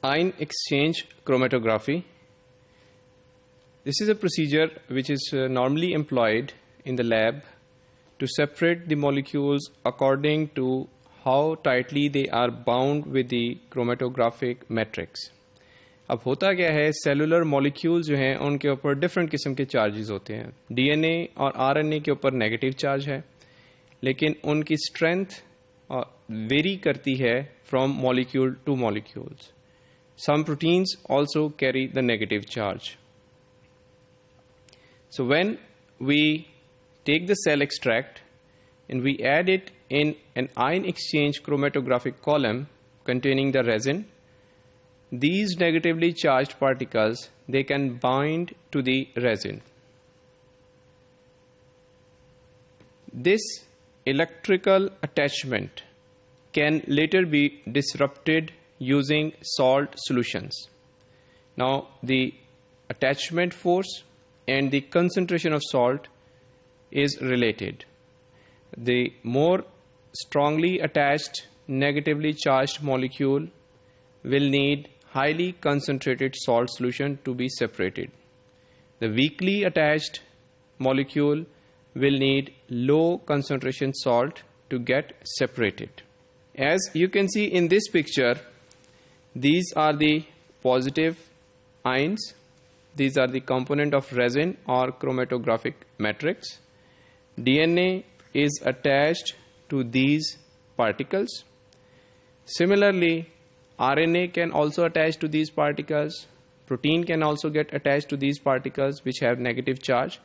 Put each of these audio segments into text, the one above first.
Ion exchange chromatography. This is a procedure which is normally employed in the lab to separate the molecules according to how tightly they are bound with the chromatographic matrix. अब होता क्या है, cellular molecules जो हैं उनके ऊपर different किस्म के चार्जेस होते हैं. डीएनए और आरएनए के ऊपर नेगेटिव चार्ज है, लेकिन उनकी स्ट्रेंथ वेरी करती है from molecule two molecules. Some proteins also carry the negative charge. So when we take the cell extract and we add it in an ion exchange chromatographic column containing the resin, these negatively charged particles, they can bind to the resin. This electrical attachment can later be disrupted using salt solutions. Now, the attachment force and the concentration of salt is related. The more strongly attached negatively charged molecule will need highly concentrated salt solution to be separated. The weakly attached molecule will need low concentration salt to get separated. As you can see in this picture, these are the positive ions. These are the component of resin or chromatographic matrix. DNA is attached to these particles. Similarly, RNA can also attach to these particles. Protein can also get attached to these particles which have negative charge,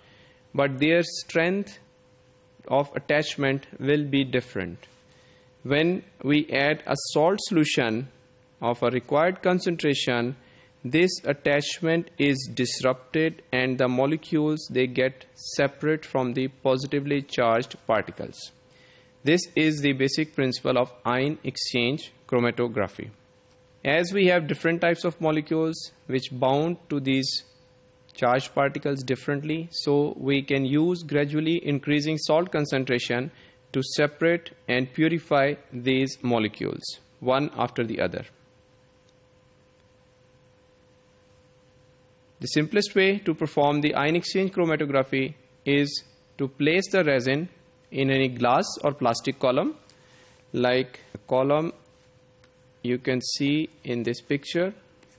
but their strength of attachment will be different. When we add a salt solution of a required concentration, this attachment is disrupted and the molecules, they get separate from the positively charged particles. This is the basic principle of ion exchange chromatography. As we have different types of molecules which bound to these charged particles differently, so we can use gradually increasing salt concentration to separate and purify these molecules one after the other. The simplest way to perform the ion exchange chromatography is to place the resin in any glass or plastic column, like the column you can see in this picture,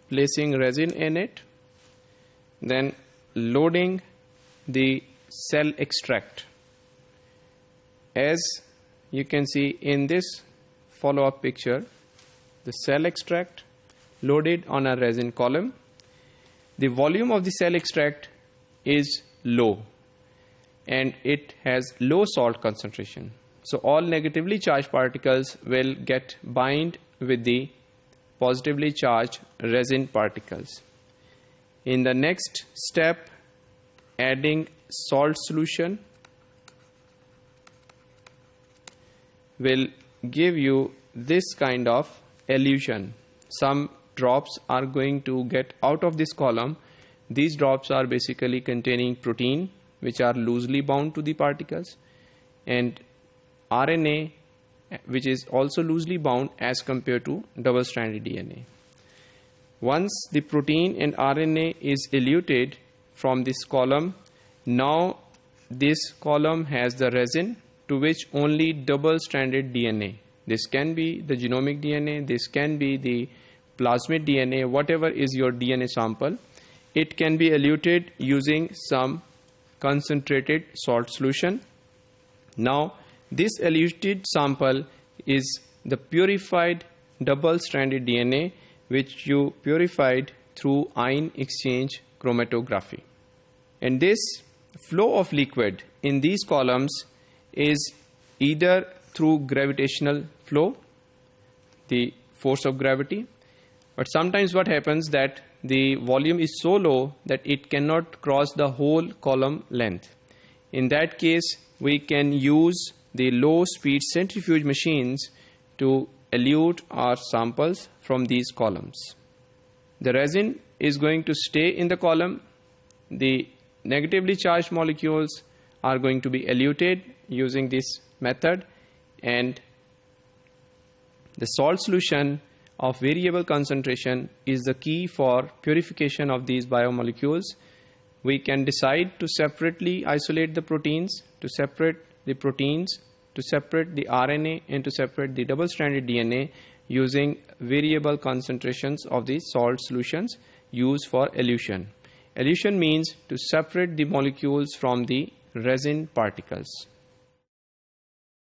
placing resin in it, then loading the cell extract. As you can see in this follow-up picture, the cell extract loaded on a resin column. The volume of the cell extract is low and it has low salt concentration. So all negatively charged particles will get bind with the positively charged resin particles. In the next step, adding salt solution will give you this kind of illusion. Some drops are going to get out of this column. These drops are basically containing protein which are loosely bound to the particles, and RNA which is also loosely bound as compared to double-stranded DNA. Once the protein and RNA is eluted from this column, now this column has the resin to which only double-stranded DNA. This can be the genomic DNA, this can be the plasmid DNA, whatever is your DNA sample. It can be eluted using some concentrated salt solution. Now, this eluted sample is the purified double-stranded DNA which you purified through ion exchange chromatography. And this flow of liquid in these columns is either through gravitational flow, the force of gravity, but sometimes what happens that the volume is so low that it cannot cross the whole column length. In that case, we can use the low speed centrifuge machines to elute our samples from these columns. The resin is going to stay in the column. The negatively charged molecules are going to be eluted using this method, and the salt solution of variable concentration is the key for purification of these biomolecules. We can decide to separately isolate the proteins, to separate the proteins, to separate the RNA, and to separate the double-stranded DNA using variable concentrations of these salt solutions used for elution. Elution means to separate the molecules from the resin particles.